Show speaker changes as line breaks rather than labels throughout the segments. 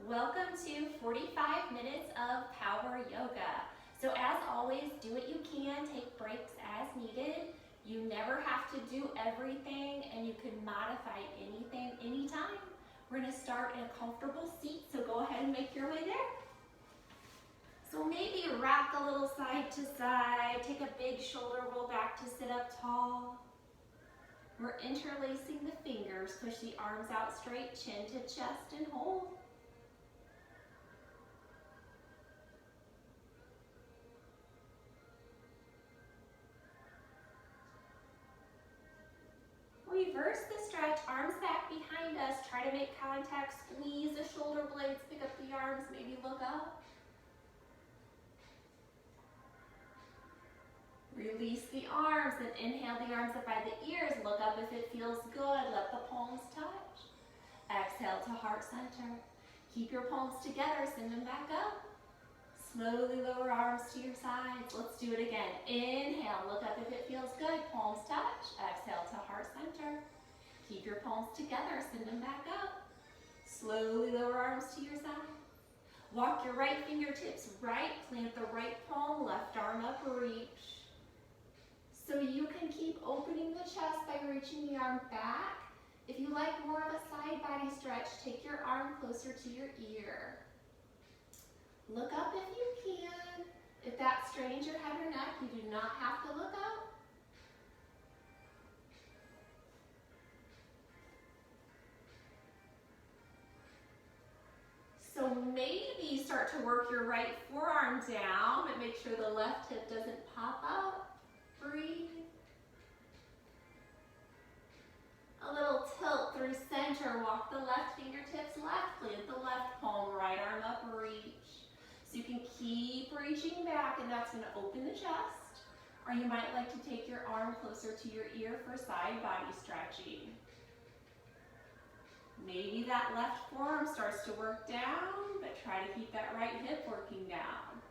Welcome to 45 minutes of power yoga. So as always, do what you can, take breaks as needed. You never have to do everything and you can modify anything anytime. We're gonna start in a comfortable seat, so go ahead and make your way there. So maybe rock a little side to side, take a big shoulder roll back to sit up tall. We're interlacing the fingers, push the arms out straight, chin to chest and hold. Reverse the stretch, arms back behind us, try to make contact, squeeze the shoulder blades, pick up the arms, maybe look up. Release the arms and inhale the arms up by the ears, look up if it feels good, let the palms touch. Exhale to heart center. Keep your palms together, send them back up. Slowly lower arms to your sides. Let's do it again. Inhale, look up if it feels good, palms touch. Exhale to heart center. Keep your palms together, send them back up. Slowly lower arms to your side. Walk your right fingertips right, plant the right palm, left arm up, reach. So you can keep opening the chest by reaching the arm back. If you like more of a side body stretch, take your arm closer to your ear. Look up if you can. If that strains your head or neck, you do not have to look up. So maybe start to work your right forearm down, but make sure the left hip doesn't pop up. Breathe. A little tilt through center. Walk the left fingertips left. Plant the left palm, right arm up, reach. So you can keep reaching back, and that's going to open the chest. Or you might like to take your arm closer to your ear for side body stretching. Maybe that left forearm starts to work down, but try to keep that right hip working down.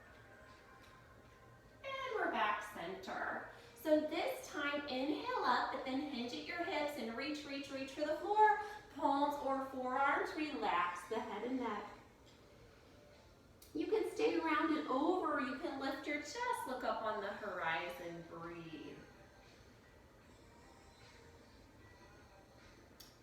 And we're back center. So this time, inhale up, but then hinge at your hips and reach, reach, reach for the floor. Palms or forearms, relax the head and neck. You can stay round and over, you can lift your chest, look up on the horizon, breathe.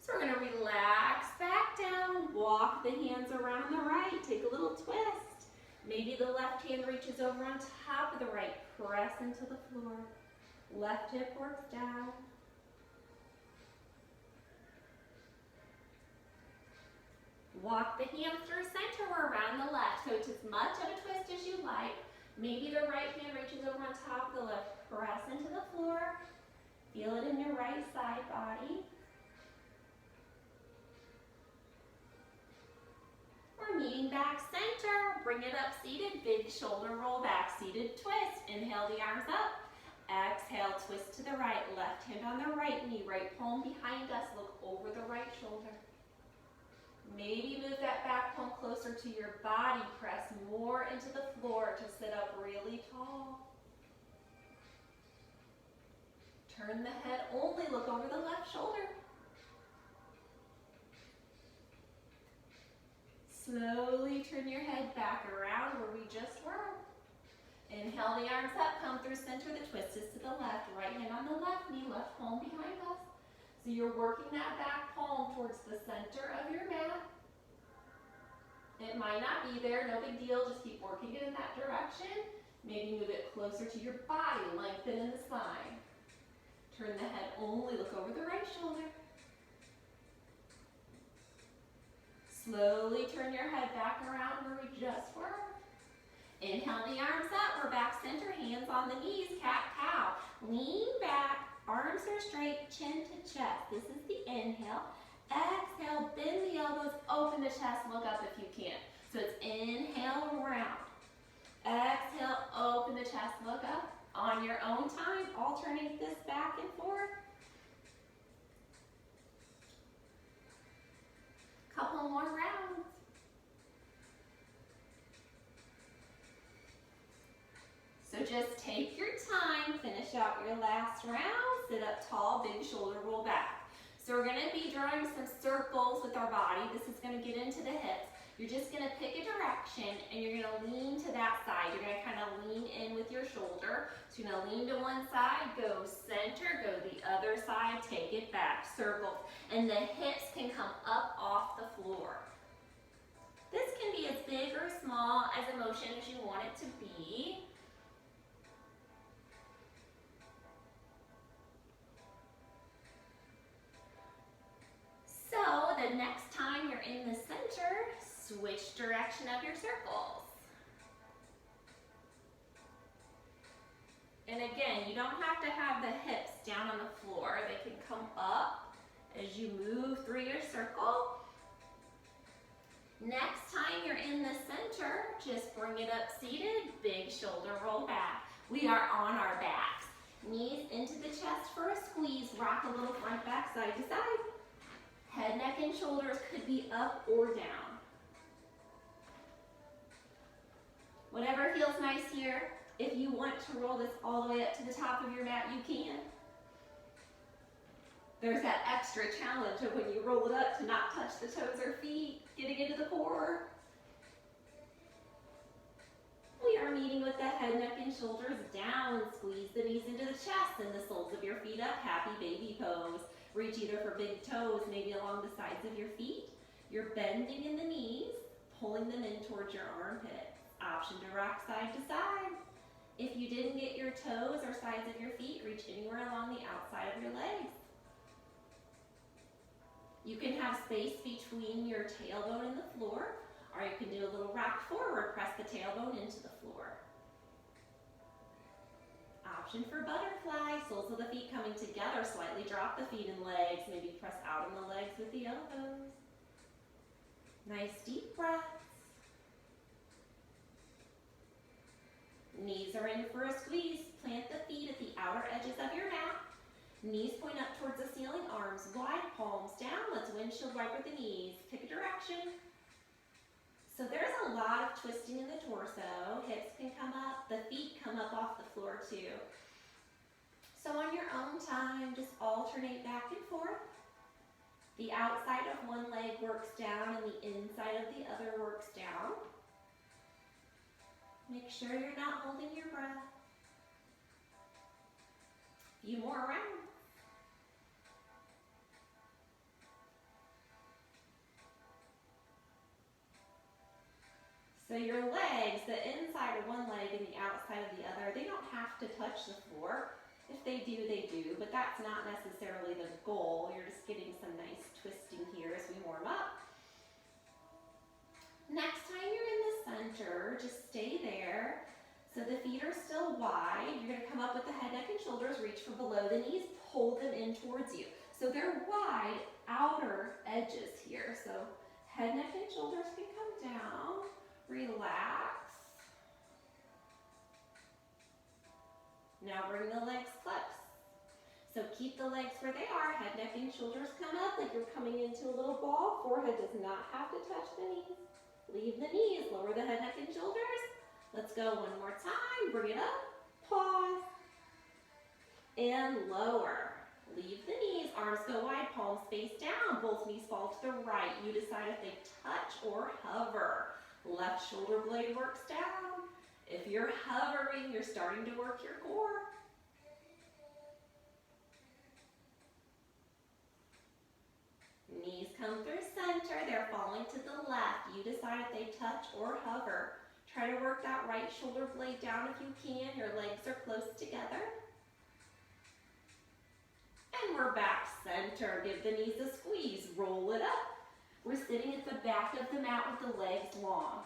So we're gonna relax back down, walk the hands around the right, take a little twist. Maybe the left hand reaches over on top of the right, press into the floor. Left hip works down. Walk the hands through center or around the left. So it's as much of a twist as you like. Maybe the right hand reaches over on top of the left. Press into the floor. Feel it in your right side body. We're meeting back center. Bring it up seated. Big shoulder roll back. Seated twist. Inhale the arms up. Exhale, twist to the right, left hand on the right knee, right palm behind us, look over the right shoulder. Maybe move that back palm closer to your body, press more into the floor to sit up really tall. Turn the head only, look over the left shoulder. Slowly turn your head back around where we just were. Inhale the arms up, come through center, the twist is to the left, right hand on the left knee, left palm behind us. So you're working that back palm towards the center of your mat. It might not be there, no big deal, just keep working it in that direction. Maybe move it closer to your body, lengthen in the spine. Turn the head only, look over the right shoulder. Slowly turn your head back around where we just were. Inhale the arms up, we're back center, hands on the knees, cat-cow. Lean back, arms are straight, chin to chest. This is the inhale. Exhale, bend the elbows, open the chest, look up if you can. So it's inhale, round. Exhale, open the chest, look up. On your own time, alternate this back and forth. Couple more rounds. So just take your time, finish out your last round, sit up tall, big shoulder roll back. So we're gonna be drawing some circles with our body. This is gonna get into the hips. You're just gonna pick a direction and you're gonna lean to that side. You're gonna kind of lean in with your shoulder. So you're gonna lean to one side, go center, go the other side, take it back, circle. And the hips can come up off the floor. This can be as big or small as a motion as you want it to be. So the next time you're in the center, switch direction of your circles. And again, you don't have to have the hips down on the floor. They can come up as you move through your circle. Next time you're in the center, just bring it up seated, big shoulder roll back. We are on our backs. Knees into the chest for a squeeze, rock a little front back side to side. Head, neck, and shoulders could be up or down. Whatever feels nice here. If you want to roll this all the way up to the top of your mat, you can. There's that extra challenge of when you roll it up to not touch the toes or feet, getting into the core. We are meeting with the head, neck, and shoulders down. Squeeze the knees into the chest and the soles of your feet up. Happy baby pose. Reach either for big toes, maybe along the sides of your feet. You're bending in the knees, pulling them in towards your armpits. Option to rock side to side. If you didn't get your toes or sides of your feet, reach anywhere along the outside of your legs. You can have space between your tailbone and the floor, or you can do a little rock forward, press the tailbone into the floor. Option for butterfly, soles of the feet coming together, slightly drop the feet and legs, maybe press out on the legs with the elbows. Nice deep breaths. Knees are in for a squeeze. Plant the feet at the outer edges of your mat. Knees point up towards the ceiling, arms wide, palms down. Let's windshield wiper the knees. Pick a direction. So there's a lot of twisting in the torso. Hips can come up, the feet come up off the floor too. So on your own time, just alternate back and forth. The outside of one leg works down and the inside of the other works down. Make sure you're not holding your breath. A few more rounds. So your legs, the inside of one leg and the outside of the other, they don't have to touch the floor. If they do, they do, but that's not necessarily the goal. You're just getting some nice twisting here as we warm up. Next time you're in the center, just stay there. So the feet are still wide. You're gonna come up with the head, neck, and shoulders, reach for below the knees, pull them in towards you. So they're wide outer edges here. So head, neck, and shoulders can come down. Relax. Now bring the legs close. So keep the legs where they are. Head, neck, and shoulders come up like you're coming into a little ball. Forehead does not have to touch the knees. Leave the knees. Lower the head, neck, and shoulders. Let's go one more time. Bring it up. Pause. And lower. Leave the knees. Arms go wide. Palms face down. Both knees fall to the right. You decide if they touch or hover. Left shoulder blade works down. If you're hovering, you're starting to work your core. Knees come through center. They're falling to the left. You decide if they touch or hover. Try to work that right shoulder blade down if you can. Your legs are close together. And we're back center. Give the knees a squeeze. Roll it up. We're sitting at the back of the mat with the legs long.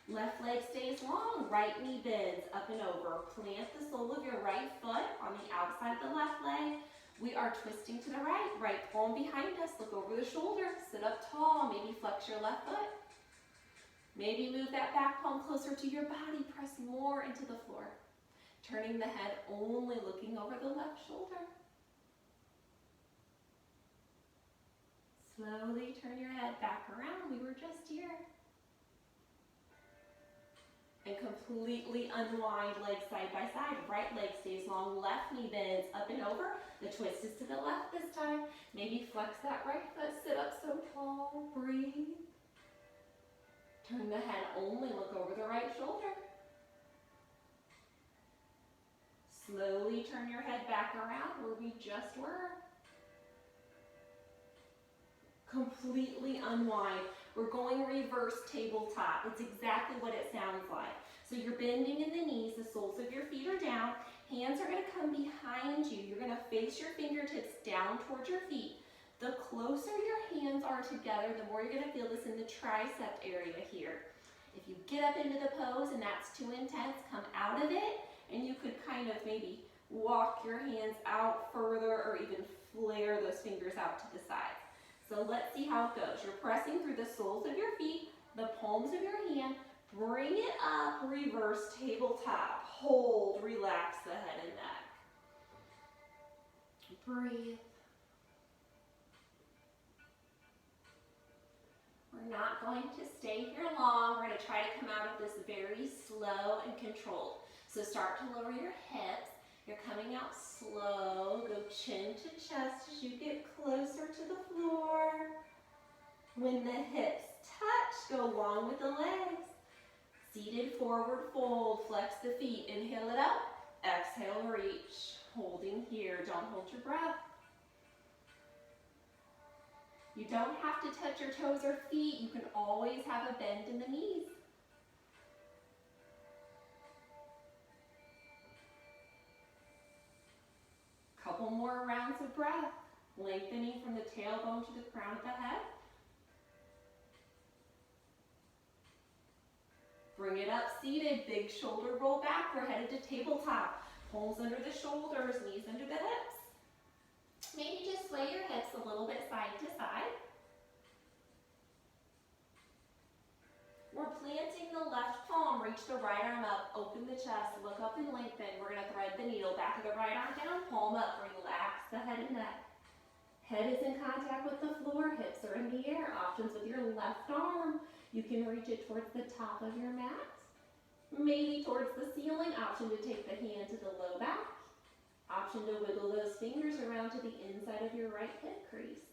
Left leg stays long, right knee bends up and over. Plant the sole of your right foot on the outside of the left leg. We are twisting to the right, right palm behind us. Look over the shoulder, sit up tall, maybe flex your left foot. Maybe move that back palm closer to your body, press more into the floor. Turning the head, only looking over the left shoulder. Slowly turn your head back around. We were just here. And completely unwind, legs side by side. Right leg stays long, left knee bends up and over. The twist is to the left this time. Maybe flex that right foot, sit up so tall, breathe. Turn the head only, look over the right shoulder. Slowly turn your head back around where we just were. Completely unwind. We're going reverse tabletop. It's exactly what it sounds like. So you're bending in the knees, the soles of your feet are down, hands are going to come behind you. You're going to face your fingertips down towards your feet. The closer your hands are together, the more you're going to feel this in the tricep area here. If you get up into the pose and that's too intense, come out of it, and you could kind of maybe walk your hands out further or even flare those fingers out to the side. So let's see how it goes. You're pressing through the soles of your feet, the palms of your hand, bring it up, reverse tabletop. Hold, relax the head and neck. Breathe. We're not going to stay here long. We're going to try to come out of this very slow and controlled. So start to lower your hips. You're coming out slow. Go chin to chest as you get closer to the floor. When the hips touch, go long with the legs. Seated forward fold. Flex the feet. Inhale it up. Exhale, reach. Holding here. Don't hold your breath. You don't have to touch your toes or feet. You can always have a bend in the knees. Couple more rounds of breath. Lengthening from the tailbone to the crown of the head. Bring it up seated. Big shoulder roll back. We're headed to tabletop. Palms under the shoulders, knees under the hips. Maybe just sway your hips a little bit side to side. We're planting the left palm, reach the right arm up, open the chest, look up and lengthen. We're going to thread the needle, back of the right arm down, palm up, relax the head and neck. Head is in contact with the floor, hips are in the air. Options with your left arm. You can reach it towards the top of your mat, maybe towards the ceiling. Option to take the hand to the low back. Option to wiggle those fingers around to the inside of your right hip crease.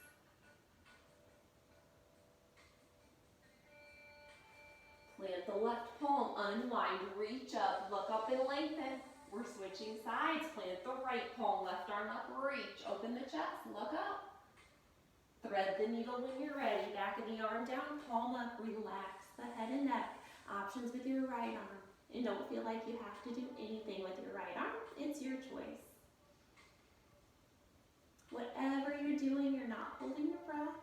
Plant the left palm, unwind, reach up, look up and lengthen. We're switching sides. Plant the right palm, left arm up, reach, open the chest, look up. Thread the needle when you're ready. Back of the arm down, palm up, relax the head and neck. Options with your right arm. And don't feel like you have to do anything with your right arm. It's your choice. Whatever you're doing, you're not holding your breath.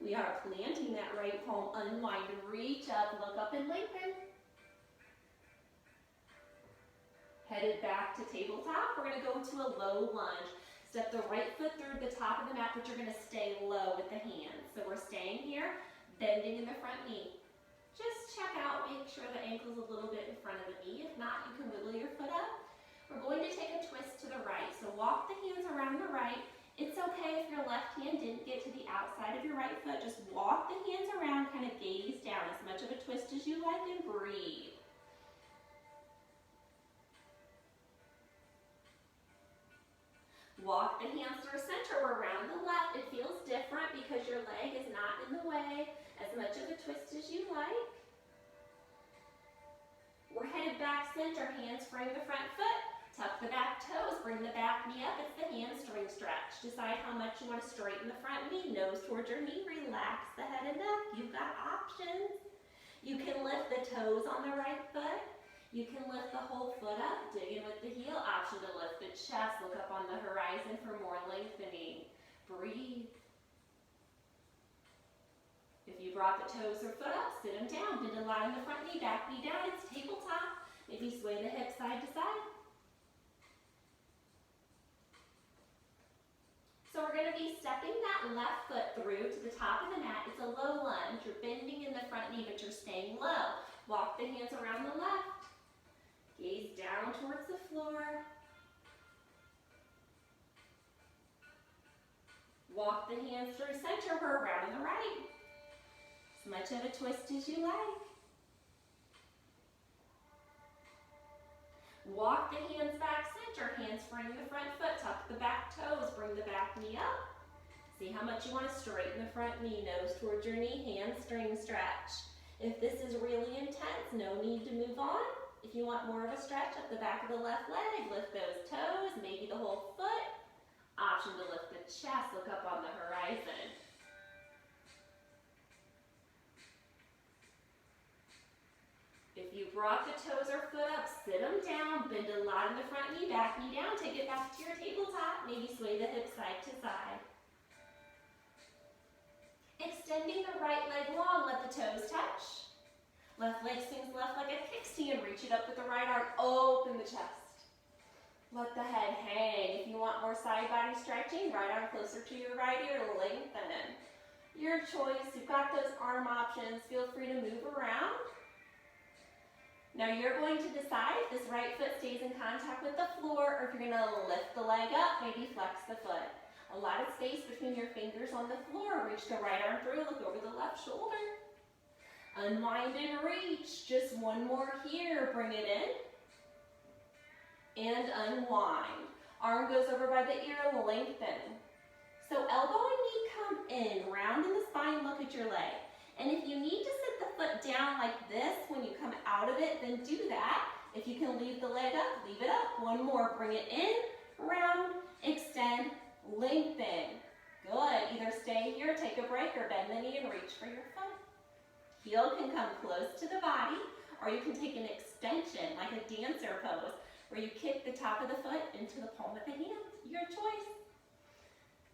We are planting that right palm, unwind, reach up, look up and lengthen. Headed back to tabletop, we're going to go to a low lunge. Step the right foot through the top of the mat, but you're going to stay low with the hands. So we're staying here, bending in the front knee. Just check out, make sure the ankle's a little bit in front of the knee. If not, you can wiggle your foot up. We're going to take a twist to the right. So walk the hands around the right. It's okay if your left hand didn't get to the outside of your right foot. Just walk the hands around, kind of gaze down. As much of a twist as you like and breathe. Walk the hands through center. We're around the left. It feels different because your leg is not in the way. As much of a twist as you like. We're headed back center. Hands frame the front foot. Tuck the back toes. Bring the back knee up. It's the hamstring stretch. Decide how much you want to straighten the front knee. Nose towards your knee. Relax the head and neck. You've got options. You can lift the toes on the right foot. You can lift the whole foot up. Dig in with the heel. Option to lift the chest. Look up on the horizon for more lengthening. Breathe. If you brought the toes or foot up, sit them down. Bend a lot in the front knee, back knee down. It's tabletop. Maybe sway the hips side to side. So we're going to be stepping that left foot through to the top of the mat. It's a low lunge. You're bending in the front knee, but you're staying low. Walk the hands around the left. Gaze down towards the floor. Walk the hands through center. We're around the right. As much of a twist as you like. Walk the hands back center. Hands frame the front foot. Tuck the back toes. Bring the back knee up. See how much you want to straighten the front knee, nose towards your knee, hamstring stretch. If this is really intense, no need to move on. If you want more of a stretch up the back of the left leg, lift those toes, maybe the whole foot. Option to lift the chest, look up on the horizon. If you brought the toes or foot up, sit them down, bend a lot in the front knee down, take it back to your tabletop, maybe sway the hips side to side. Extending the right leg long, let the toes touch. Left leg swings left like a kickstand, reach it up with the right arm, open the chest. Let the head hang. If you want more side body stretching, right arm closer to your right ear, lengthen. Your choice, you've got those arm options, feel free to move around. Now you're going to decide if this right foot stays in contact with the floor or if you're going to lift the leg up, maybe flex the foot. A lot of space between your fingers on the floor. Reach the right arm through, look over the left shoulder. Unwind and reach. Just one more here. Bring it in. And unwind. Arm goes over by the ear, lengthen. So elbow and knee come in, round in the spine, look at your leg. And if you need to sit the foot down like this when you come out of it, then do that. If you can leave the leg up, leave it up. One more, bring it in, round, extend, lengthen. Good, either stay here, take a break, or bend the knee and reach for your foot. Heel can come close to the body, or you can take an extension, like a dancer pose, where you kick the top of the foot into the palm of the hand. Your choice.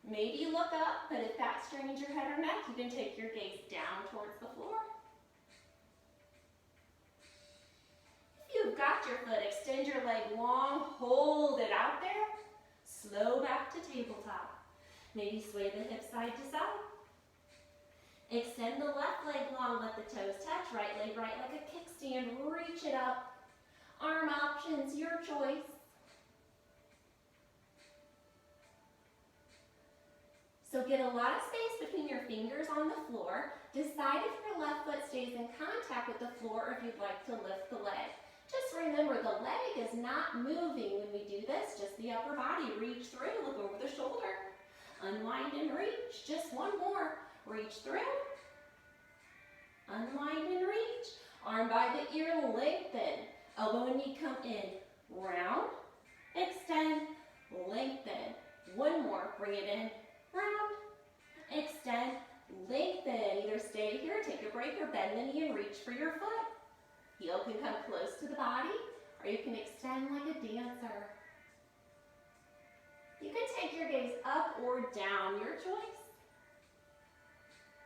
Maybe look up, but if that strains your head or neck, you can take your gaze down towards the floor. If you've got your foot, extend your leg long, hold it out there. Slow back to tabletop. Maybe sway the hips side to side. Extend the left leg long, let the toes touch. Right leg right like a kickstand, reach it up. Arm options, your choice. So get a lot of space between your fingers on the floor. Decide if your left foot stays in contact with the floor or if you'd like to lift the leg. Just remember, the leg is not moving when we do this, just the upper body. Reach through, look over the shoulder. Unwind and reach. Just one more. Reach through. Unwind and reach. Arm by the ear, lengthen. Elbow and knee come in. Round, extend, lengthen. One more, bring it in. Round, extend, lengthen. Either stay here, take a break, or bend the knee and reach for your foot. Heel can come close to the body, or you can extend like a dancer. You can take your gaze up or down, your choice.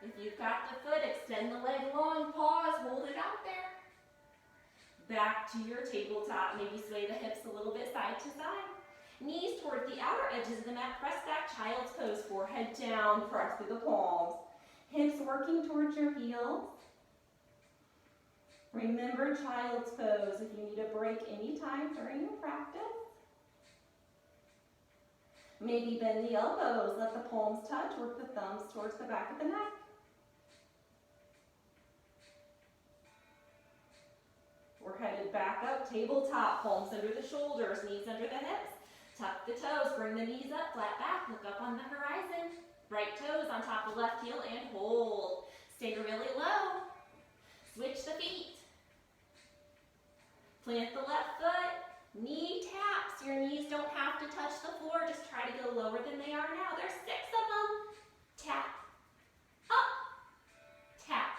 If you've got the foot, extend the leg long, pause, hold it out there. Back to your tabletop, maybe sway the hips a little bit side to side. Knees toward the outer edges of the mat, press back, child's pose, forehead down, press through the palms. Hips working towards your heels. Remember child's pose if you need a break anytime during your practice. Maybe bend the elbows, let the palms touch, work the thumbs towards the back of the neck. We're headed back up, tabletop, palms under the shoulders, knees under the hips. Tuck the toes, bring the knees up, flat back, look up on the horizon. Right toes on top of left heel and hold. Stay really low. Switch the feet. Plant the left foot, knee taps. Your knees don't have to touch the floor, just try to go lower than they are now. There's 6 of them. Tap, up, tap,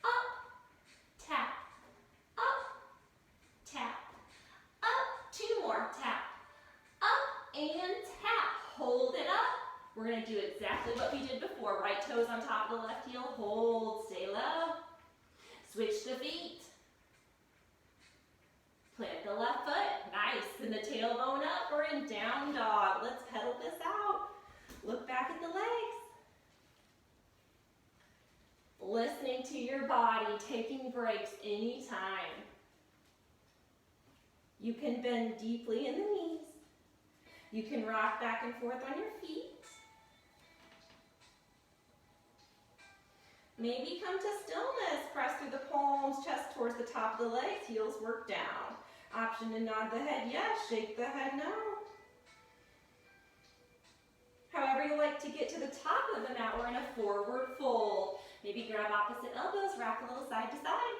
up, tap, up, tap, up. 2 more, tap, up, and tap. Hold it up. We're going to do exactly what we did before. Right toes on top of the left heel, hold, stay low. Switch the feet. Plant the left foot, nice. Send the tailbone up, we're in down dog. Let's pedal this out. Look back at the legs. Listening to your body, taking breaks anytime. You can bend deeply in the knees. You can rock back and forth on your feet. Maybe come to stillness. Press through the palms, chest towards the top of the legs, heels work down. Option to nod the head, yes. Shake the head, no. However you like like to get to the top of the mat, we're in a forward fold. Maybe grab opposite elbows, rock a little side to side.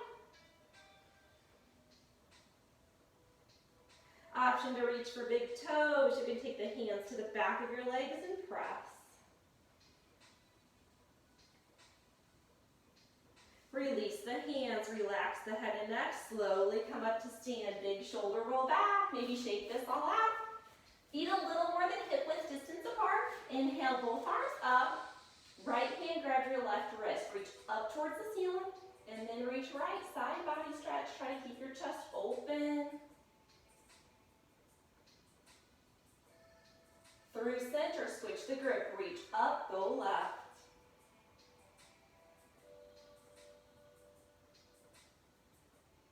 Option to reach for big toes. You can take the hands to the back of your legs and press. Release the hands, relax the head and neck, slowly come up to stand, big shoulder roll back, maybe shake this all out. Feet a little more than hip width distance apart. Inhale, both arms up. Right hand grab your left wrist, reach up towards the ceiling, and then reach right, side body stretch, try to keep your chest open. Through center, switch the grip, reach up, go left.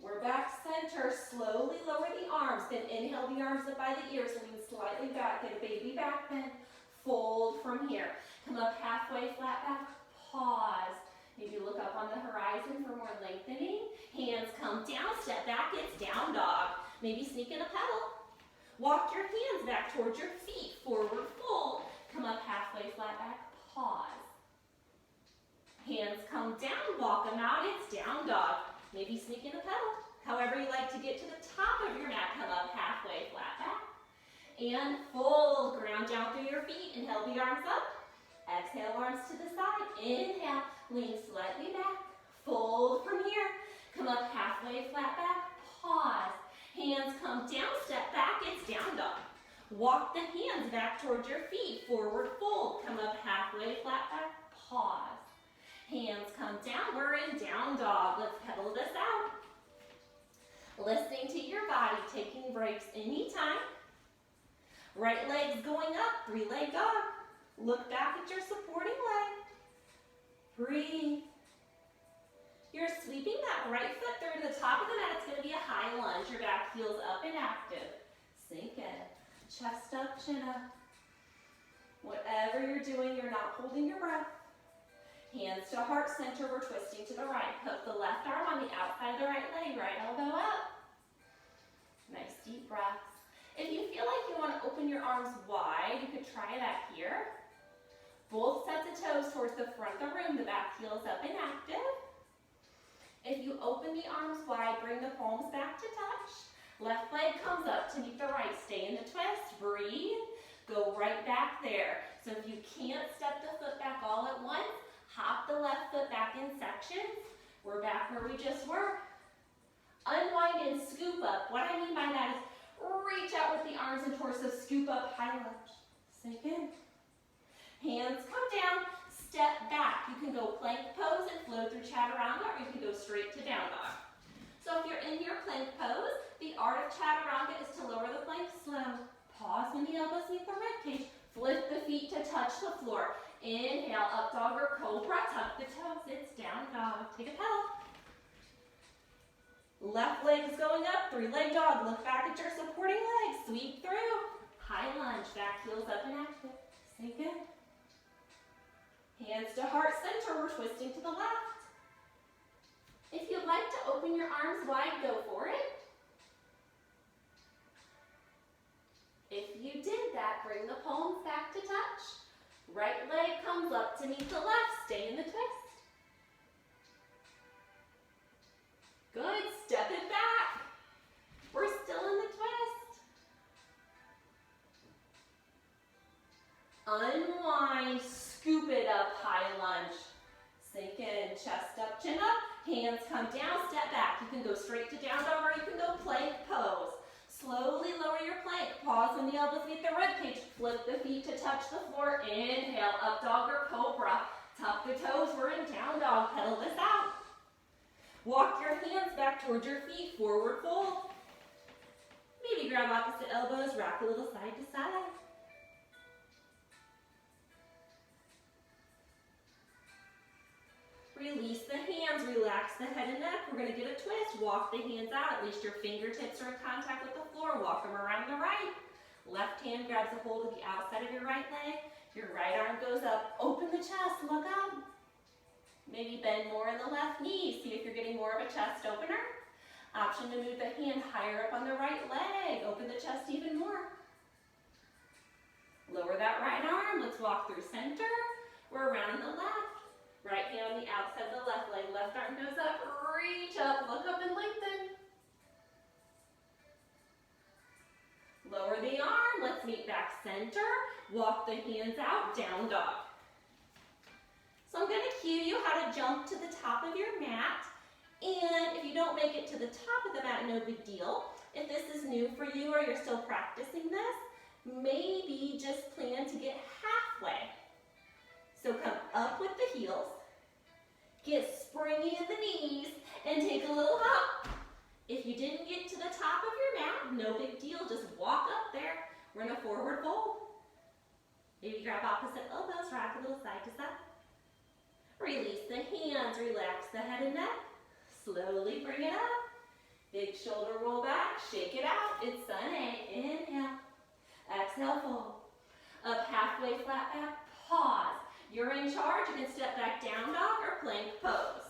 We're back center, slowly lower the arms, then inhale the arms up by the ears, lean slightly back, get a baby back bend, fold from here. Come up halfway, flat back, pause. Maybe look up on the horizon for more lengthening. Hands come down, step back, it's down dog. Maybe sneak in a pedal. Walk your hands back towards your feet, forward fold. Come up halfway, flat back, pause. Hands come down, walk them out, it's down dog. Maybe sneak in a pedal. However you like to get to the top of your mat, come up halfway, flat back. And fold, ground down through your feet. Inhale the arms up. Exhale, arms to the side. Inhale, lean slightly back. Fold from here. Come up halfway, flat back. Pause. Hands come down, step back, it's down dog. Walk the hands back towards your feet. Forward fold. Come up halfway, flat back. Pause. Hands come down, we're in down dog. Let's pedal this out. Listening to your body, taking breaks anytime. Right leg's going up, three-leg dog. Look back at your supporting leg. Breathe. You're sweeping that right foot through to the top of the mat. It's going to be a high lunge. Your back heel's up and active. Sink in. Chest up, chin up. Whatever you're doing, you're not holding your breath. Hands to heart center, we're twisting to the right. Hook the left arm on the outside of the right leg, right elbow up. Nice deep breaths. If you feel like you want to open your arms wide, you could try that here. Both sets of toes towards the front of the room, the back heel's up and active. If you open the arms wide, bring the palms back to touch. Left leg comes up to meet the right, stay in the twist, breathe, go right back there. So if you can't step the foot back all at once, hop the left foot back in sections. We're back where we just were. Unwind and scoop up. What I mean by that is reach out with the arms and torso, scoop up, high lunge. Sink in. Hands come down, step back. You can go plank pose and flow through chaturanga, or you can go straight to down dog. So if you're in your plank pose, the art of chaturanga is to lower the plank slow. Pause when the elbows meet the ribcage. Flip the feet to touch the floor. Inhale, up dog or cobra, tuck the toes, it's down dog. Take a pedal. Left leg is going up, three-leg dog. Look back at your supporting leg, sweep through. High lunge, back heels up and active. Sink in. Hands to heart center, we're twisting to the left. If you'd like to open your arms wide, go for it. If you did that, bring the palms back to touch. Right leg comes up to meet the left, stay in the twist. Good, step it back. We're still in the twist. Unwind, scoop it up, high lunge. Sink in, chest up, chin up. Hands come down, step back. You can go straight to down dog or you can go plank pose. Slowly lower your plank. Pause when the elbows meet the ribcage. Flip the feet to touch the floor. Inhale, up dog or cobra. Tuck the toes, we're in down dog. Pedal this out. Walk your hands back towards your feet, forward fold. Maybe grab opposite elbows, rock a little side to side. Release the hands, relax the head and neck. We're going to get a twist. Walk the hands out, at least your fingertips are in contact with the floor. Walk them around the right. Left hand grabs a hold of the outside of your right leg. Your right arm goes up. Open the chest, look up. Maybe bend more in the left knee. See if you're getting more of a chest opener. Option to move the hand higher up on the right leg. Open the chest even more. Lower that right arm. Let's walk through center. We're around the left. Right hand on the outside of the left leg. Left arm goes up. Reach up. Look up and lengthen. Lower the arm. Let's meet back center. Walk the hands out. Down dog. So I'm going to cue you how to jump to the top of your mat. And if you don't make it to the top of the mat, no big deal. If this is new for you or you're still practicing this, maybe just plan to get halfway. So come up with the heels, get springy in the knees, and take a little hop. If you didn't get to the top of your mat, no big deal, just walk up there. We're in a forward fold. Maybe grab opposite elbows, rock a little side to side. Release the hands, relax the head and neck. Slowly bring it up. Big shoulder roll back, shake it out. It's sun A. Inhale. Exhale, fold. Up halfway, flat back, pause. You're in charge. You can step back, down dog or plank pose.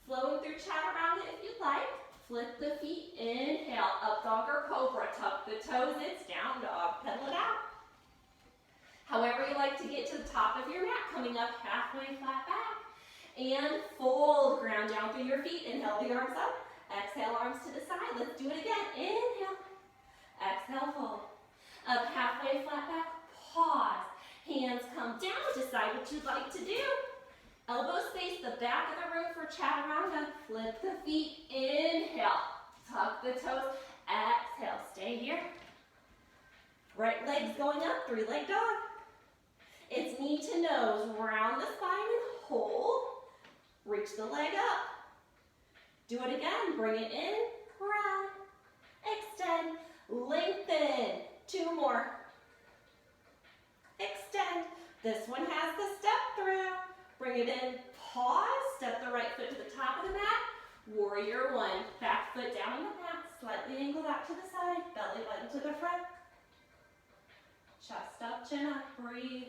Flowing through chaturanga if you'd like. Flip the feet, inhale, up dog or cobra. Tuck the toes, it's down dog. Pedal it out. However you like to get to the top of your mat, coming up halfway, flat back. And fold, ground down through your feet. Inhale the arms up. Exhale, arms to the side. Let's do it again. Inhale. Exhale, fold. Up halfway, flat back, pause. Hands come down, decide what you'd like to do. Elbows face the back of the room for chaturanga. Flip the feet, inhale. Tuck the toes, exhale. Stay here. Right leg's going up, three-leg dog. It's knee to nose, round the spine and hold. Reach the leg up. Do it again, bring it in, round, extend, lengthen. Two more. Extend. This one has the step through. Bring it in, pause, step the right foot to the top of the mat. Warrior one. Back foot down on the mat, slightly angled out to the side, belly button to the front. Chest up, chin up, breathe.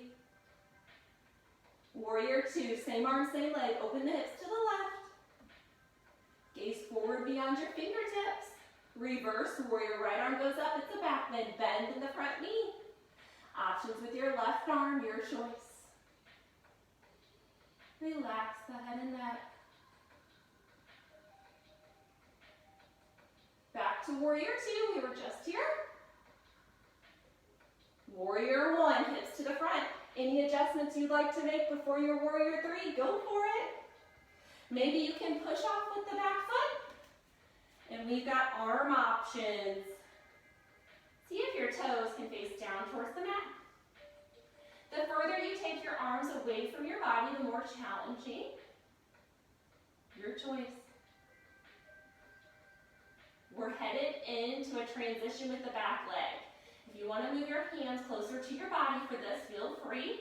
Warrior two, same arm, same leg. Open the hips to the left. Gaze forward beyond your fingertips. Reverse, warrior right arm goes up, it's a back bend. Bend in the front knee. Options with your left arm, your choice. Relax the head and neck. Back to warrior two, we were just here. Warrior one, hips to the front. Any adjustments you'd like to make before your warrior three, go for it. Maybe you can push off with the back foot. And we've got arm options. See if your toes can face down towards the mat. The further you take your arms away from your body, the more challenging. Your choice. We're headed into a transition with the back leg. If you want to move your hands closer to your body for this, feel free.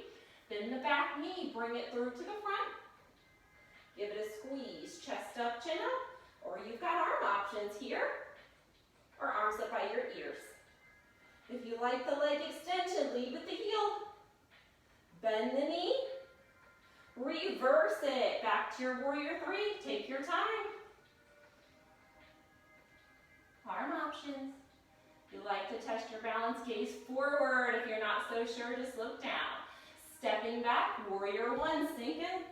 Bend the back knee, bring it through to the front. Give it a squeeze, chest up, chin up. Or you've got arm options here, or arms up by your ears. If you like the leg extension, lead with the heel. Bend the knee, reverse it. Back to your warrior three, take your time. Arm options. If you like to test your balance, gaze forward. If you're not so sure, just look down. Stepping back, warrior one, sink in.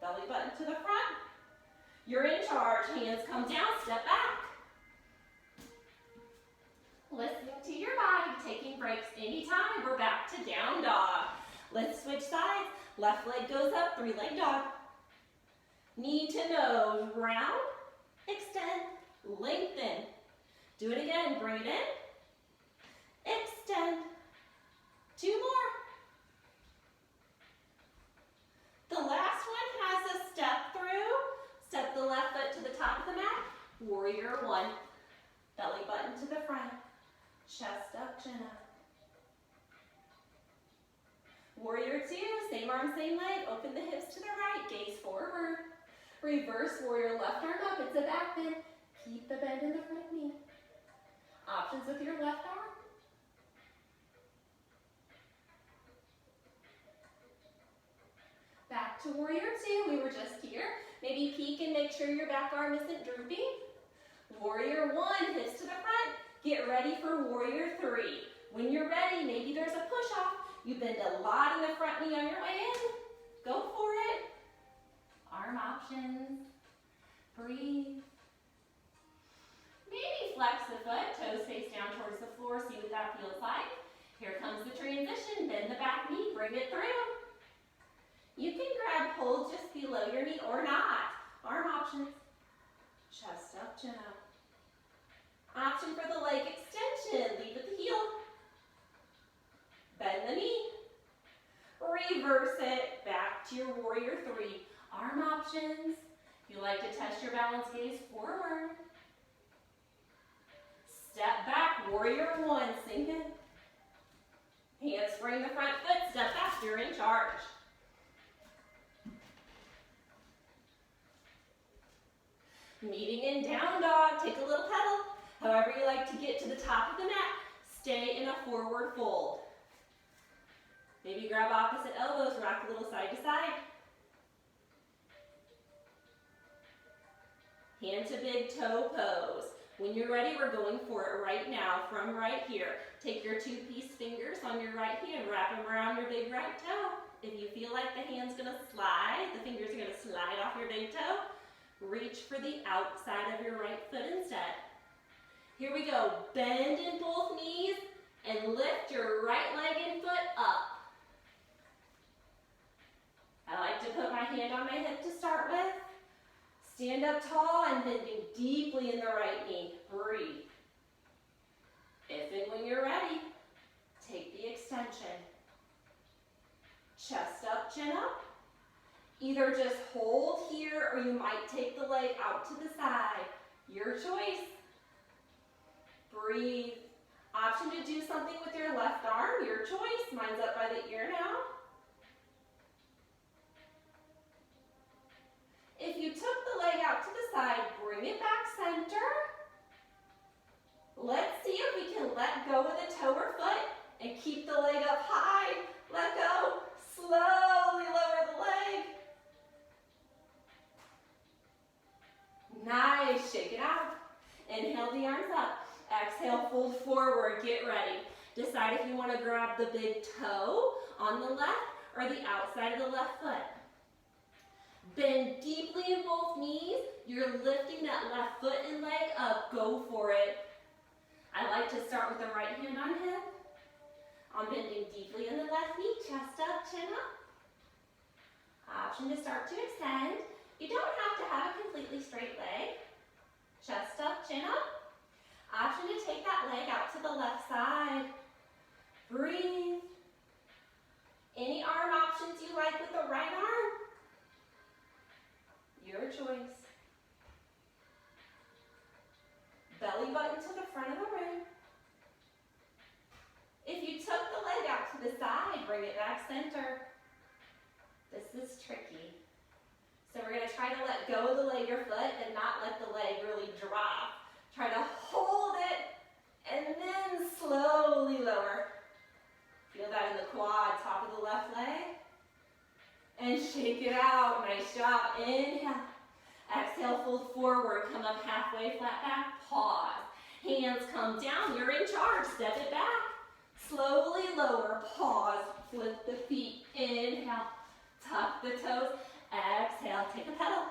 Belly button to the front. You're in charge. Hands come down, step back. Listening to your body, taking breaks anytime. We're back to down dog. Let's switch sides. Left leg goes up, three-leg dog. Knee to nose, round, extend, lengthen. Do it again, bring it in, extend. Two more. The last one has a step through. Step the left foot to the top of the mat. Warrior one. Belly button to the front. Chest up, chin up. Warrior two, same arm, same leg. Open the hips to the right, gaze forward. Reverse warrior, left arm up, it's a back bend. Keep the bend in the front knee. Options with your left arm. Back to warrior two, we were just here. Maybe peek and make sure your back arm isn't drooping. Warrior one, hips to the front. Get ready for warrior three. When you're ready, maybe there's a push off. You bend a lot in the front knee on your way in. Go for it. Arm options. Breathe. Maybe flex the foot, toes face down towards the floor, see what that feels like. Here comes the transition, bend the back knee, bring it through. You can grab hold just below your knee or not. Arm options. Chest up, chin up. Option for the leg extension, lead at the heel. Bend the knee. Reverse it, back to your warrior three. Arm options. If you like to test your balance, gaze forward. Step back, warrior one, sink in. Hands spring the front foot, step back, you're in charge. Meeting in down dog, take a little pedal. However you like to get to the top of the mat, stay in a forward fold. Maybe grab opposite elbows, rock a little side to side. Hand to big toe pose. When you're ready, we're going for it right now from right here. Take your two-piece fingers on your right hand, wrap them around your big right toe. If you feel like the hand's gonna slide, the fingers are gonna slide off your big toe, reach for the outside of your right foot instead. Here we go, bend in both knees and lift your right leg and foot up. I like to put my hand on my hip to start with. Stand up tall and bending deeply in the right knee. Breathe. If and when you're ready, take the extension. Chest up, chin up. Either just hold here or you might take the leg out to the side. Your choice. Breathe. Option to do something with your left arm. Your choice. Mine's up by the ear now. If you took the leg out to the side, bring it back center. Let's see if we can let go of the toe or foot and keep the leg up high. Let go. Slowly lower the leg. Nice. Shake it out. Inhale the arms up. Exhale, fold forward. Get ready. Decide if you want to grab the big toe on the left or the outside of the left foot. Bend deeply in both knees. You're lifting that left foot and leg up. Go for it. I like to start with the right hand on hip. I'm bending deeply in the left knee. Chest up, chin up. Option to start to extend. You don't have to have a completely straight leg. Chest up, chin up. Option to take that leg out to the left side. Breathe. Any arm options you like with the right arm? Your choice. Belly button to the front of the room. If you took the leg out to the side, bring it back center. This is tricky. So we're going to try to let go of the leg or foot and not let the leg really drop. Try to hold it and then slowly lower. Feel that in the quad, top of the left leg. And shake it out. Nice job. Inhale. Exhale, fold forward. Come up halfway, flat back. Pause. Hands come down. You're in charge. Step it back. Slowly lower. Pause. Flip the feet. Inhale. Tuck the toes. Exhale. Take a pedal.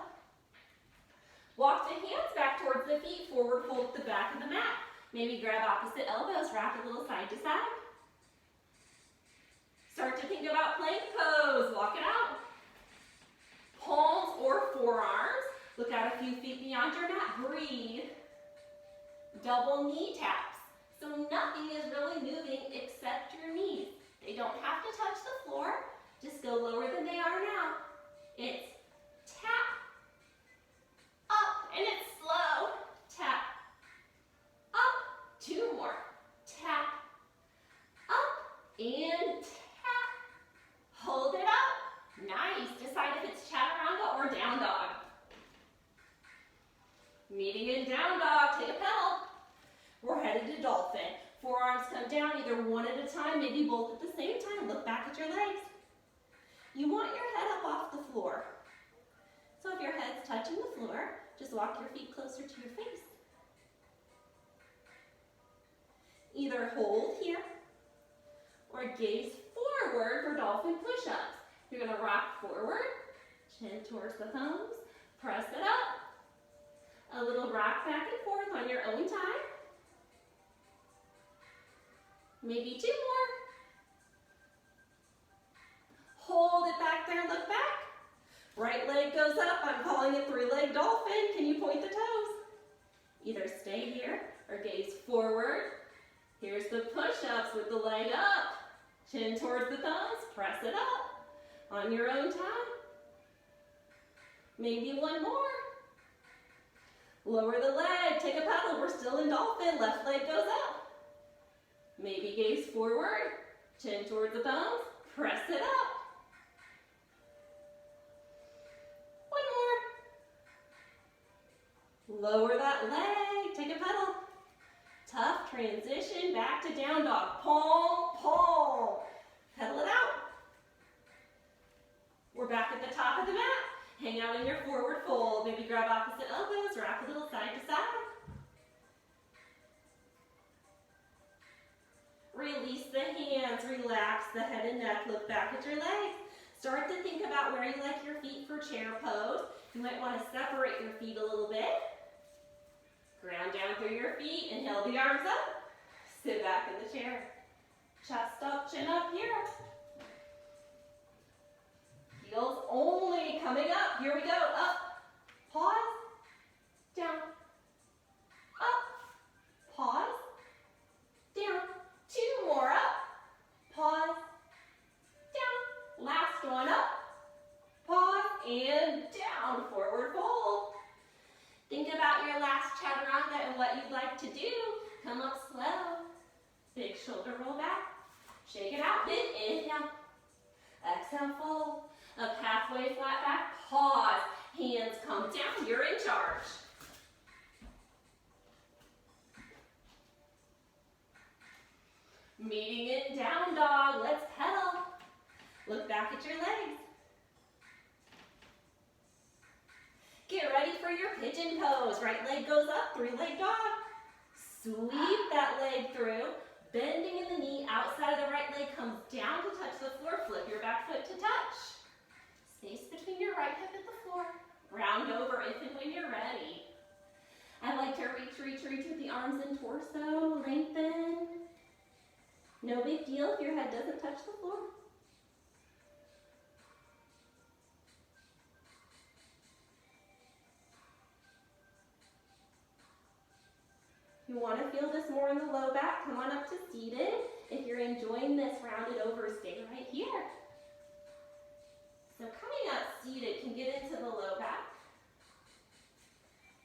Walk the hands back towards the feet. Forward fold the back of the mat. Maybe grab opposite elbows. Rock a little side to side. Start to think about plank pose. Walk it out. Palms or forearms. Look out a few feet beyond your mat. Breathe. Double knee taps. So nothing is really moving except your knees. They don't have to touch the floor. Just go lower than they are now. It's tap, up, and it's slow. Tap, up. 2 more. Tap, up, and tap. Hold it up. Nice. Decide if it's chaturanga or down dog. Meeting in down dog. Take a pedal. We're headed to dolphin. Forearms come down either one at a time, maybe both at the same time. Look back at your legs. You want your head up off the floor. So if your head's touching the floor, just walk your feet closer to your face. Either hold here or gaze push-ups. You're gonna rock forward, chin towards the thumbs, press it up. A little rock back and forth on your own time. Maybe 2 more. Hold it back there, look back. Right leg goes up, I'm calling it 3-leg dolphin. Can you point the toes? Either stay here or gaze forward. Here's the push-ups with the leg up. Chin towards the thumbs, press it up on your own time. Maybe 1 more. Lower the leg, take a pedal, we're still in dolphin, left leg goes up. Maybe gaze forward, chin towards the thumbs, press it up. 1 more. Lower that leg, take a pedal. Tough transition, back to down dog, palm, palm. Pedal it out. We're back at the top of the mat. Hang out in your forward fold. Maybe grab opposite elbows, rock a little side to side. Release the hands, relax the head and neck, look back at your legs. Start to think about where you like your feet for chair pose. You might want to separate your feet a little bit. Ground down through your feet, inhale the arms up. Sit back in the chair. Chest up, chin up here. Heels only coming up. Here we go. Up. Pause. Down. Up. Pause. Down. 2 more. Up. Pause. Down. Last one. Up. Pause. And down. Forward fold. Think about your last chaturanga and what you'd like to do. Come up slow. Big shoulder roll back. Shake it out. Big inhale. Exhale, fold. Up halfway, flat back, pause. Hands come down, you're in charge. Meeting it down dog, let's pedal. Look back at your legs. Get ready for your pigeon pose. Right leg goes up, 3-leg dog. Sweep that leg through. Bending in the knee, outside of the right leg comes down to touch the floor. Flip your back foot to touch. Space between your right hip and the floor. Round over if and when you're ready. I like to reach with the arms and torso. Lengthen. No big deal if your head doesn't touch the floor. If you want to feel this more in the low back, come on up to seated. If you're enjoying this rounded over, stay right here. So coming up seated can get into the low back.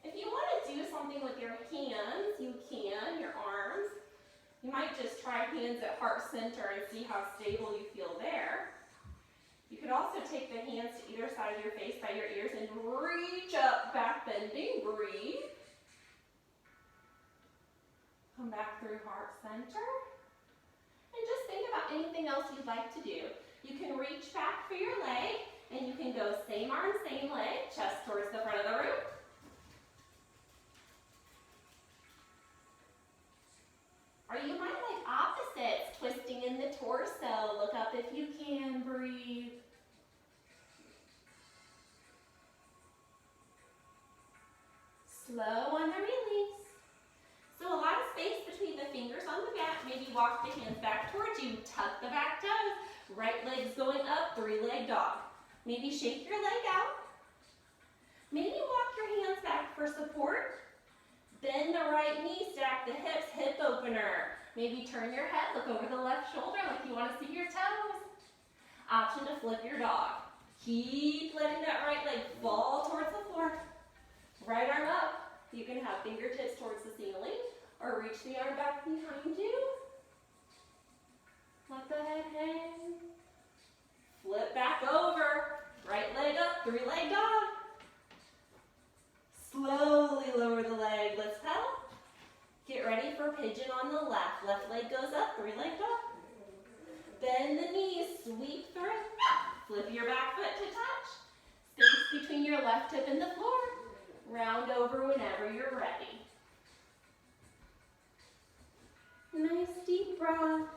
If you want to do something with your hands, you can, your arms. You might just try hands at heart center and see how stable you feel there. You could also take the hands to either side of your face by your ears and reach up, back bending, breathe. Come back through heart center. And just think about anything else you'd like to do. You can reach back for your leg, and you can go same arm, same leg, chest towards the front of the room. Or you might like opposites, twisting in the torso. Look up if you can, breathe. Slow on the release. So a lot of space between the fingers on the mat. Maybe walk the hands back towards you. Tuck the back toes. Right leg's going up, 3-leg dog. Maybe shake your leg out. Maybe walk your hands back for support. Bend the right knee, stack the hips, hip opener. Maybe turn your head, look over the left shoulder like you want to see your toes. Option to flip your dog. Keep letting that right leg fall towards the floor. Right arm up. You can have fingertips towards the ceiling or reach the arm back behind you. Let the head hang. Flip back over. Right leg up, 3-leg dog. Slowly lower the leg. Let's pedal. Get ready for pigeon on the left. Left leg goes up, 3-leg dog. Bend the knees, sweep through. Flip your back foot to touch. Space between your left hip and the floor. Round over whenever you're ready. Nice deep breath.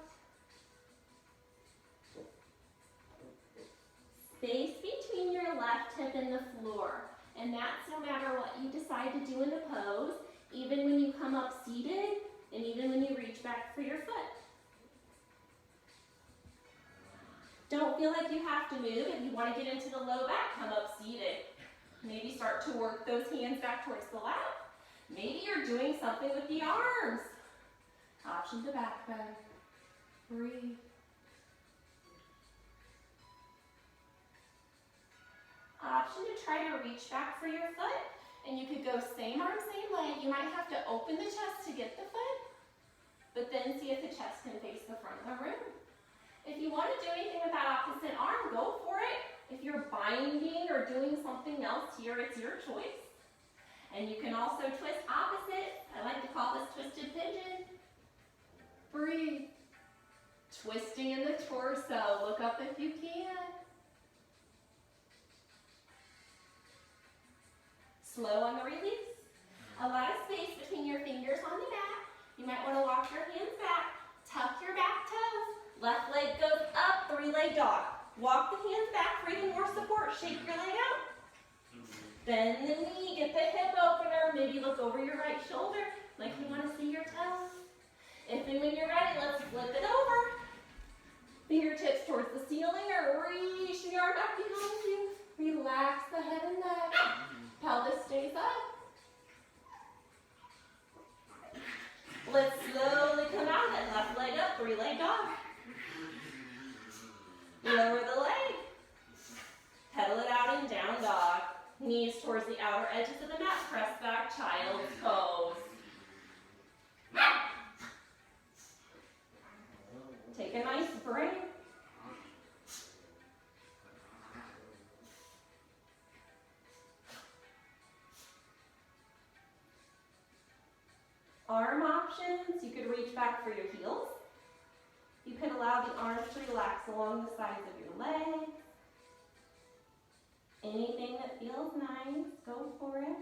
Space between your left hip and the floor. And that's no matter what you decide to do in the pose, even when you come up seated, and even when you reach back for your foot. Don't feel like you have to move. If you want to get into the low back, come up seated. Maybe start to work those hands back towards the lap. Maybe you're doing something with the arms. Option to back bend. Breathe. Option to try to reach back for your foot. And you could go same arm, same leg. You might have to open the chest to get the foot, but then see if the chest can face the front of the room. If you want to do anything with that opposite arm, go for it. If you're binding or doing something else here, it's your choice. And you can also twist opposite. I like to call this twisted pigeon. Breathe. Twisting in the torso. Look up if you can. Slow on the release. A lot of space between your fingers on the mat. You might want to walk your hands back. Tuck your back toes. Left leg goes up, three-leg dog. Walk the hands back for even more support. Shake your leg out. Bend the knee, get the hip opener. Maybe look over your right shoulder like you want to see your toes. If and when you're ready, let's flip it over. Fingertips towards the ceiling or reach the arm back behind you. Relax the head and neck. Pelvis stays up. Let's slowly come out of it. Left leg up, three-leg dog. Lower the leg. Pedal it out in down dog. Knees towards the outer edges of the mat. Press back, child's pose. Take a nice break. Arm options, you could reach back for your heels. You can allow the arms to relax along the sides of your legs. Anything that feels nice, go for it.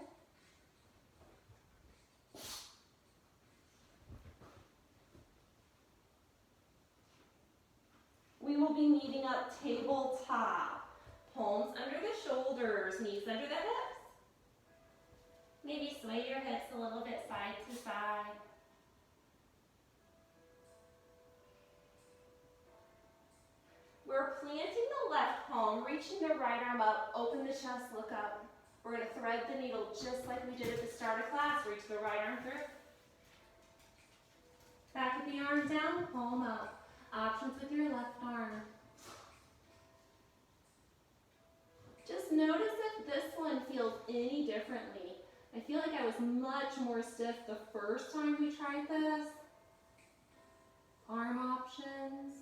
We will be meeting up tabletop. Palms under the shoulders, knees under the hips. Maybe sway your hips a little bit side to side. We're planting the left palm, reaching the right arm up, open the chest, look up. We're going to thread the needle just like we did at the start of class. Reach the right arm through. Back of the arm down, palm up. Options with your left arm. Just notice if this one feels any differently. I feel like I was much more stiff the first time we tried this. Arm options.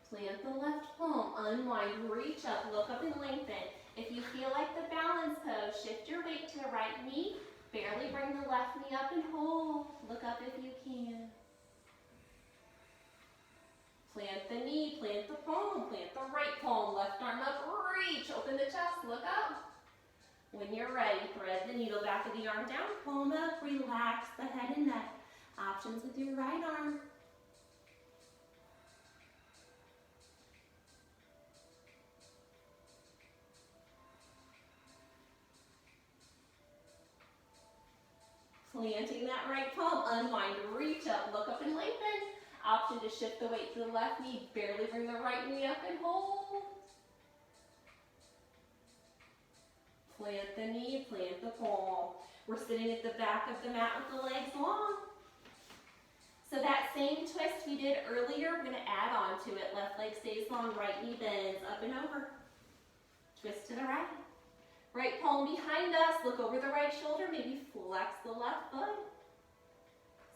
Plant the left palm, unwind, reach up, look up and lengthen. If you feel like the balance pose, shift your weight to the right knee, barely bring the left knee up and hold. Look up if you can. Plant the knee, plant the palm, plant the right palm, left arm up, reach, open the chest, look up. When you're ready, thread the needle back of the arm down, palm up, relax the head and neck. Options with your right arm. Planting that right palm, unwind, reach up, look up and lengthen. Option to shift the weight to the left knee, barely bring the right knee up and hold. Plant the knee, plant the palm. We're sitting at the back of the mat with the legs long. So that same twist we did earlier, we're going to add on to it. Left leg stays long, right knee bends, up and over. Twist to the right. Right palm behind us, look over the right shoulder, maybe flex the left foot.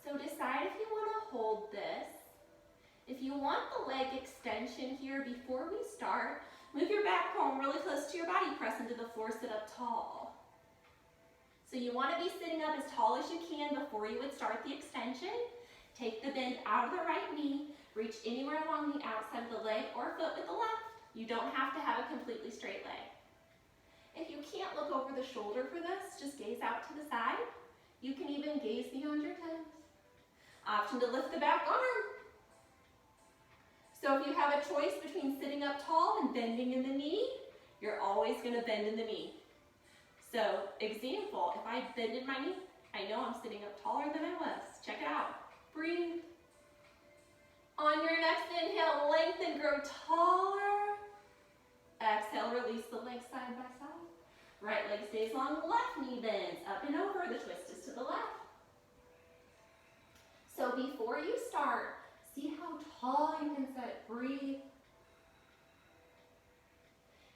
So decide if you want to hold this. If you want the leg extension here before we start, move your back palm really close to your body, press into the floor, sit up tall. So you want to be sitting up as tall as you can before you would start the extension. Take the bend out of the right knee, reach anywhere along the outside of the leg or foot with the left. You don't have to have a completely straight leg. If you can't look over the shoulder for this, just gaze out to the side. You can even gaze beyond your toes. Option to lift the back arm. a choice between sitting up tall and bending in the knee, you're always going to bend in the knee. So, example, if I bend in my knee, I know I'm sitting up taller than I was. Check it out. Breathe. On your next inhale, lengthen, grow taller. Exhale, release the legs side by side. Right leg stays long, left knee bends. Up and over, the twist is to the left. So before you start, see how tall you can sit. Breathe.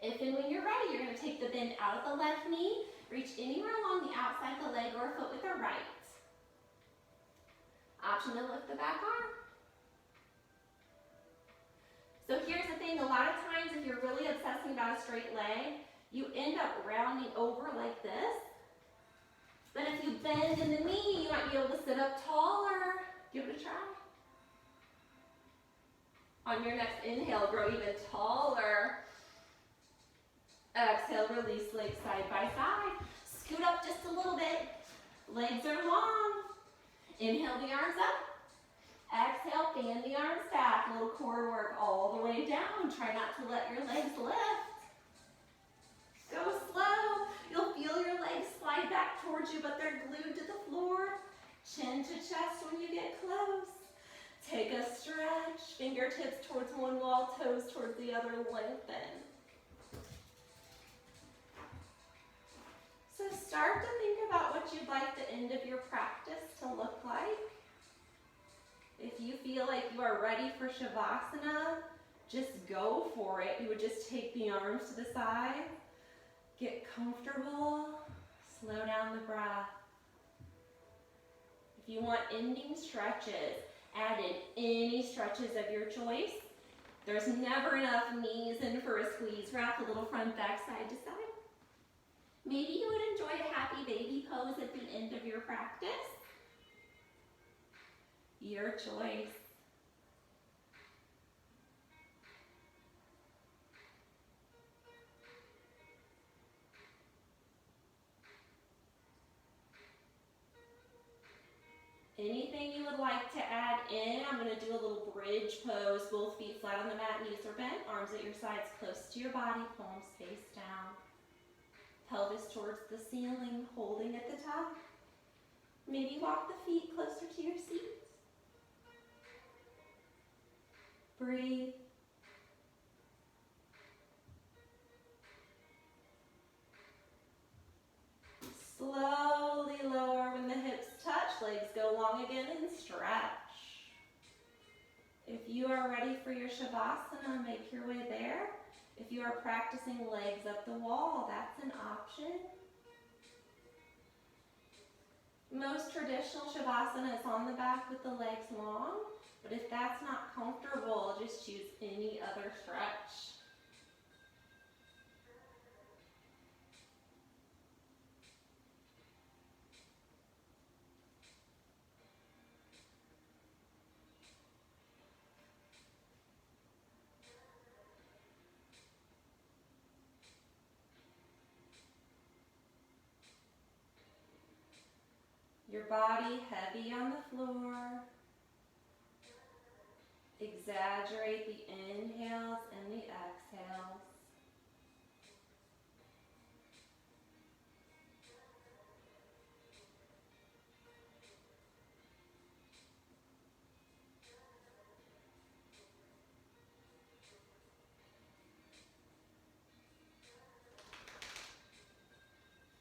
If and when you're ready, you're going to take the bend out of the left knee, reach anywhere along the outside of the leg or foot with the right. Option to lift the back arm. So here's the thing, a lot of times if you're really obsessing about a straight leg, you end up rounding over like this. But if you bend in the knee, you might be able to sit up taller. Give it a try. On your next inhale, grow even taller. Exhale, release legs side by side. Scoot up just a little bit. Legs are long. Inhale the arms up. Exhale, fan the arms back. A little core work all the way down. Try not to let your legs lift. Go slow. You'll feel your legs slide back towards you, but they're glued to the floor. Chin to chest when you get close. Take a stretch. Fingertips towards one wall, toes towards the other. Lengthen. So start to think about what you'd like the end of your practice to look like. If you feel like you are ready for Shavasana, just go for it. You would just take the arms to the side, get comfortable, slow down the breath. If you want ending stretches, add in any stretches of your choice. There's never enough knees in for a squeeze. Wrap a little front, back, side to side. Maybe you would enjoy a happy baby pose at the end of your practice. Your choice. Anything you would like to add in, I'm going to do a little bridge pose. Both feet flat on the mat, knees are bent, arms at your sides close to your body, palms face down. Pelvis towards the ceiling, holding at the top. Maybe walk the feet closer to your seats. Breathe. Slowly lower when the hips touch, legs go long again and stretch. If you are ready for your Shavasana, make your way there. If you are practicing legs up the wall, that's an option. Most traditional Shavasana is on the back with the legs long, but if that's not comfortable, just choose any other stretch. Your body heavy on the floor. Exaggerate the inhales and the exhales.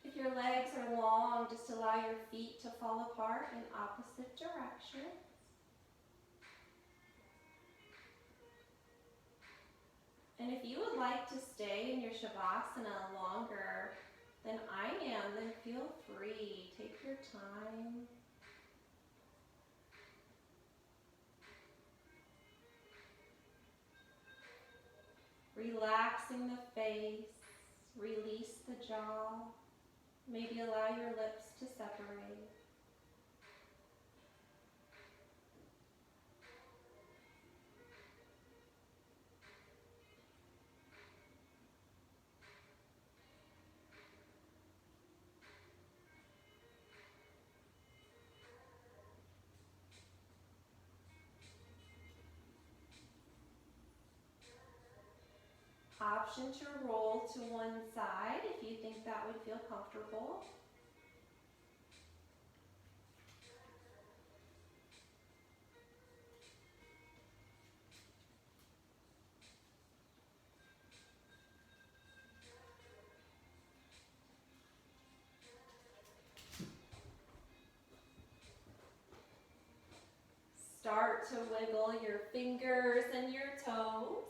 If your legs are long, just allow your feet to fall apart in opposite directions. And if you would like to stay in your Shavasana longer than I am, then feel free. Take your time. Relaxing the face, release the jaw. Maybe allow your lips to separate. Option to roll to one side if you think that would feel comfortable. Start to wiggle your fingers and your toes.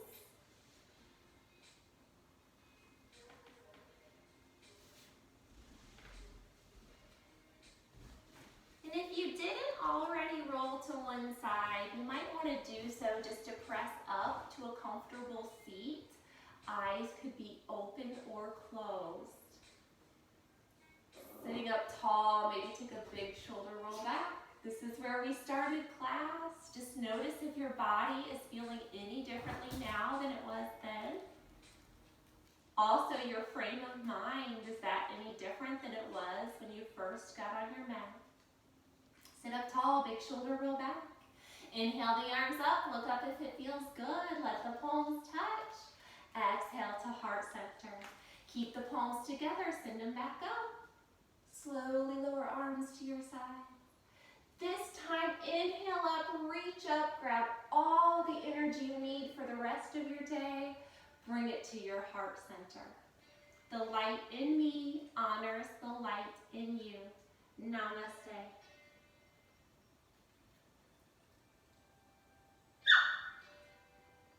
And if you didn't already roll to one side, you might want to do so just to press up to a comfortable seat. Eyes could be open or closed. Sitting up tall, maybe take a big shoulder roll back. This is where we started class. Just notice if your body is feeling any differently now than it was then. Also, your frame of mind, is that any different than it was when you first got on your mat? Sit up tall, big shoulder roll back. Inhale the arms up, look up if it feels good. Let the palms touch. Exhale to heart center. Keep the palms together, send them back up. Slowly lower arms to your side. This time, inhale up, reach up, grab all the energy you need for the rest of your day. Bring it to your heart center. The light in me honors the light in you. Namaste.